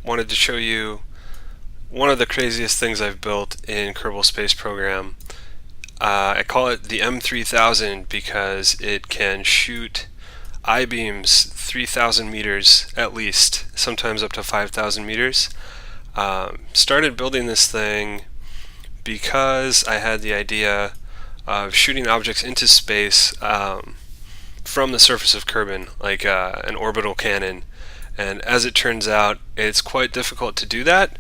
wanted to show you one of the craziest things I've built in Kerbal Space Program. I call it the M3000 because it can shoot I-beams 3,000 meters at least, sometimes up to 5,000 meters. Started building this thing because I had the idea of shooting objects into space from the surface of Kerbin, like an orbital cannon. And as it turns out, it's quite difficult to do that.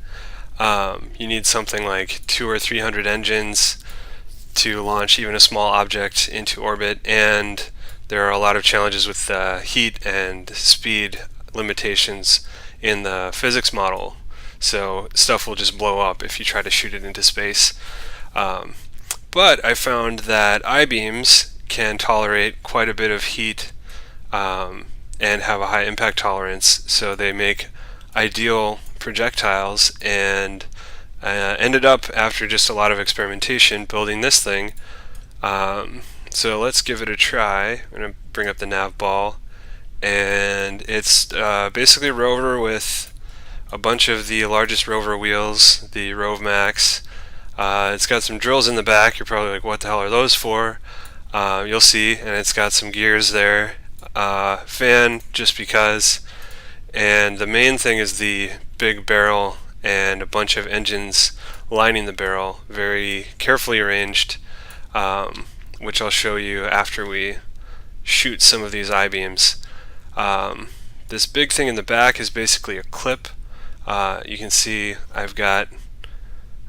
You need something like 200 or 300 engines to launch even a small object into orbit, and there are a lot of challenges with heat and speed limitations in the physics model. So stuff will just blow up if you try to shoot it into space. But I found that I-beams can tolerate quite a bit of heat and have a high impact tolerance, so they make ideal projectiles, and ended up, after just a lot of experimentation, building this thing. So let's give it a try. I'm going to bring up the nav ball, and it's basically a rover with a bunch of the largest rover wheels, the Rove Max. It's got some drills in the back. You're probably like, what the hell are those for? You'll see, and it's got some gears there. Fan, just because. And the main thing is the big barrel and a bunch of engines lining the barrel, very carefully arranged, which I'll show you after we shoot some of these I-beams. This big thing in the back is basically a clip. You can see I've got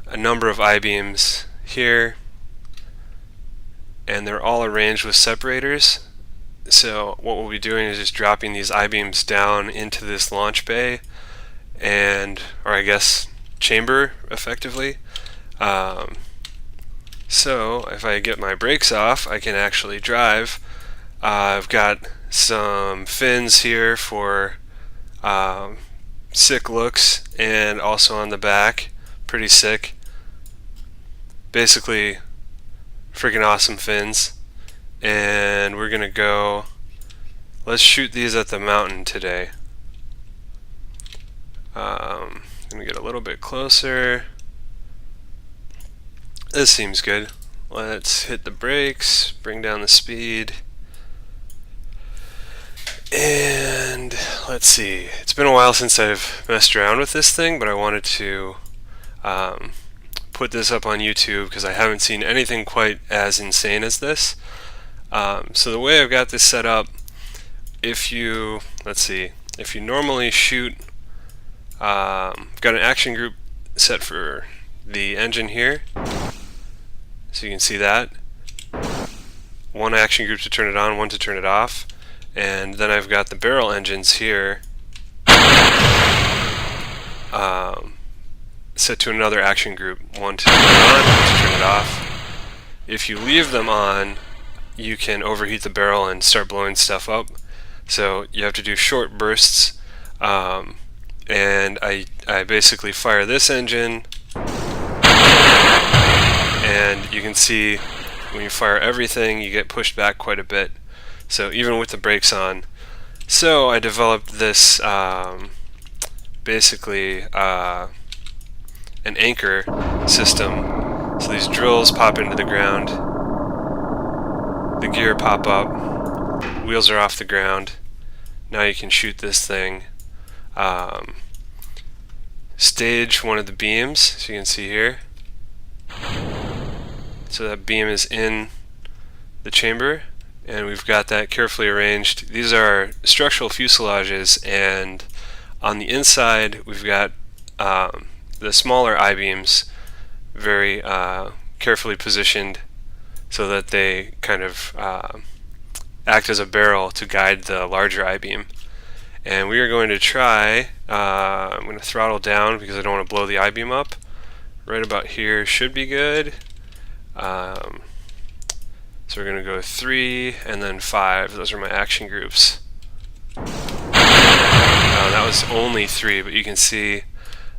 a number of I-beams here, and they're all arranged with separators. So what we'll be doing is just dropping these I-beams down into this launch bay, or I guess chamber, effectively. So if I get my brakes off, I can actually drive. I've got some fins here for sick looks, and also on the back, pretty sick. Basically, freaking awesome fins. And we're gonna go, let's shoot these at the mountain today. Let me get a little bit closer. This seems good. Let's hit the brakes, bring down the speed, and let's see. It's been a while since I've messed around with this thing, but I wanted to put this up on YouTube because I haven't seen anything quite as insane as this. So the way I've got this set up, if you normally shoot, got an action group set for the engine here, so you can see that. One action group to turn it on, one to turn it off, and then I've got the barrel engines here set to another action group, one to turn it on, one to turn it off. If you leave them on, you can overheat the barrel and start blowing stuff up. So you have to do short bursts, and I basically fire this engine, and you can see when you fire everything, you get pushed back quite a bit. So even with the brakes on. So I developed this basically an anchor system. So these drills pop into the ground, the gear pop up, wheels are off the ground. Now you can shoot this thing. Stage one of the beams, so you can see here. So that beam is in the chamber, and we've got that carefully arranged. These are structural fuselages, and on the inside we've got the smaller I-beams very carefully positioned so that they kind of act as a barrel to guide the larger I-beam. And we are going to try, I'm going to throttle down because I don't want to blow the I-beam up. Right about here should be good. So we're going to go 3 and then 5. Those are my action groups. That was only 3, but you can see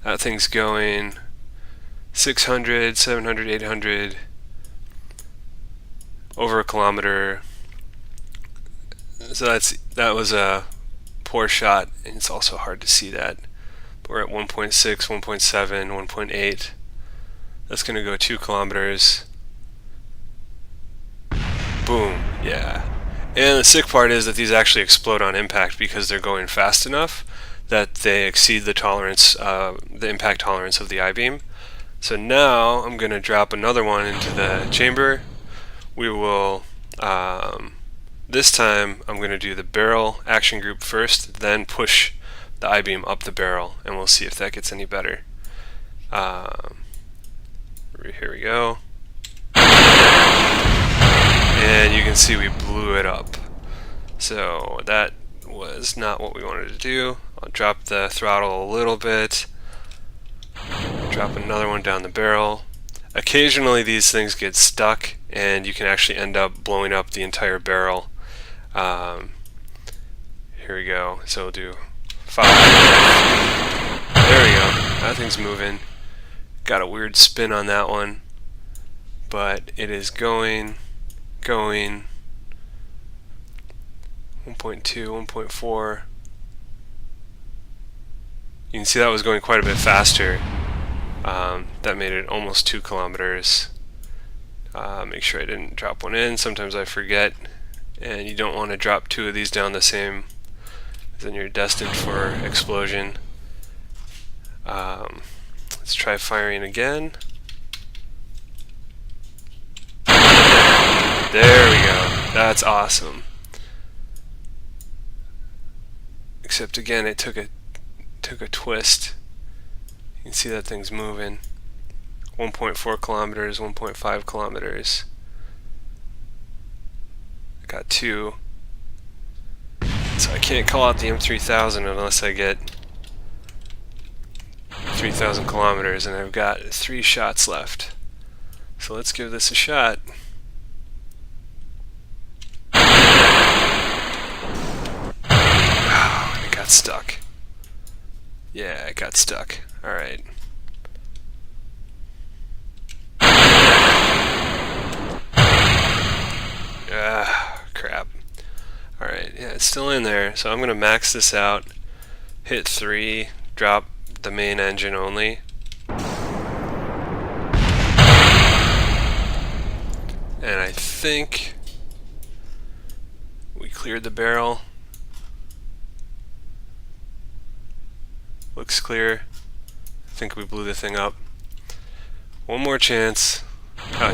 that thing's going 600, 700, 800, over a kilometer. So that was a poor shot, and it's also hard to see that. We're at 1.6, 1.7, 1.8. That's going to go 2 kilometers. Boom, yeah. And the sick part is that these actually explode on impact because they're going fast enough that they exceed the tolerance, the impact tolerance of the I-beam. So now I'm going to drop another one into the chamber. We will, this time I'm going to do the barrel action group first, then push the I-beam up the barrel, and we'll see if that gets any better. Here we go. And you can see we blew it up. So that was not what we wanted to do. I'll drop the throttle a little bit. Drop another one down the barrel. Occasionally these things get stuck and you can actually end up blowing up the entire barrel. Here we go. So we'll do 5. There we go. That thing's moving. Got a weird spin on that one. But it is going. 1.2, 1.4. You can see that was going quite a bit faster. That made it almost 2 kilometers. Make sure I didn't drop one in. Sometimes I forget, and you don't want to drop 2 of these down the same, then you're destined for explosion. Let's try firing again. There we go. That's awesome. Except again, it took a twist. You can see that thing's moving. 1.4 kilometers, 1.5 kilometers. I got 2. So I can't call out the M3000 unless I get 3,000 kilometers, and I've got 3 shots left. So let's give this a shot. Oh, it got stuck. Yeah, it got stuck. Alright. Crap. Alright, yeah, it's still in there. So I'm going to max this out, hit 3, drop the main engine only. And I think we cleared the barrel. Looks clear. I think we blew the thing up. One more chance.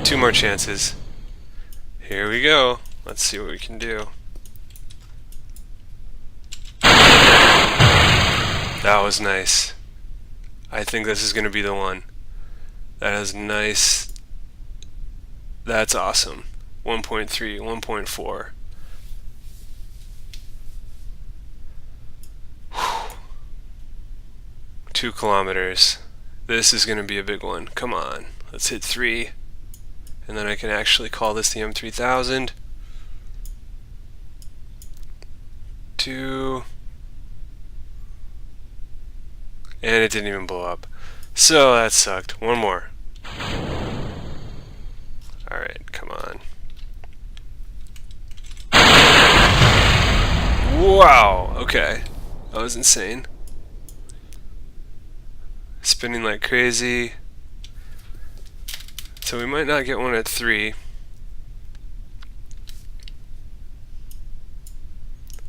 2 more chances. Here we go. Let's see what we can do. That was nice. I think this is going to be the one. That is nice. That's awesome. 1.3, 1.4. 2 kilometers. This is going to be a big one. Come on. Let's hit 3. And then I can actually call this the M3000. 2. And it didn't even blow up. So that sucked. One more. Alright, come on. Wow, okay. That was insane. Spinning like crazy. So we might not get one at 3.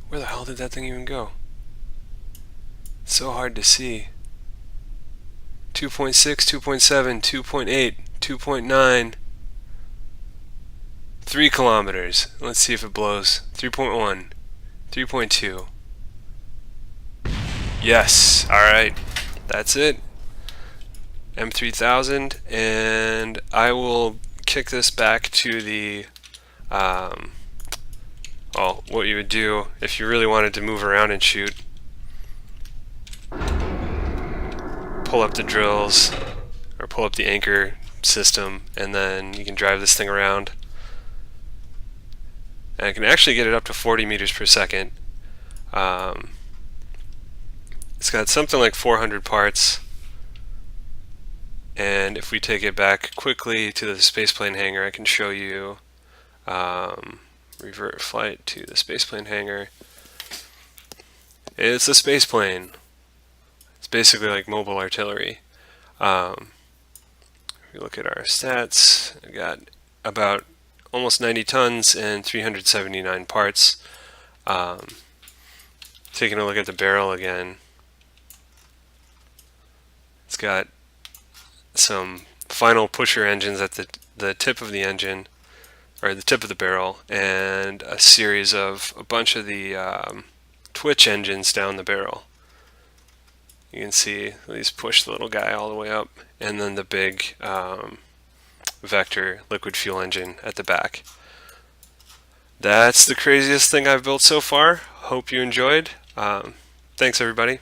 Where the hell did that thing even go? It's so hard to see. 2.6, 2.7, 2.8, 2.9. 3 kilometers. Let's see if it blows. 3.1, 3.2. Yes, alright. That's it. M3000, and I will kick this back to the well, what you would do if you really wanted to move around and shoot. Pull up the drills or pull up the anchor system, and then you can drive this thing around, and I can actually get it up to 40 meters per second. It's got something like 400 parts. And if we take it back quickly to the spaceplane hangar, I can show you revert flight to the spaceplane hangar. It's a spaceplane. It's basically like mobile artillery. If you look at our stats, I got about almost 90 tons and 379 parts. Taking a look at the barrel again, it's got some final pusher engines at the tip of the engine, or the tip of the barrel, and a series of a bunch of the twitch engines down the barrel. You can see these push the little guy all the way up, and then the big vector liquid fuel engine at the back. That's the craziest thing I've built so far. Hope you enjoyed. Thanks everybody.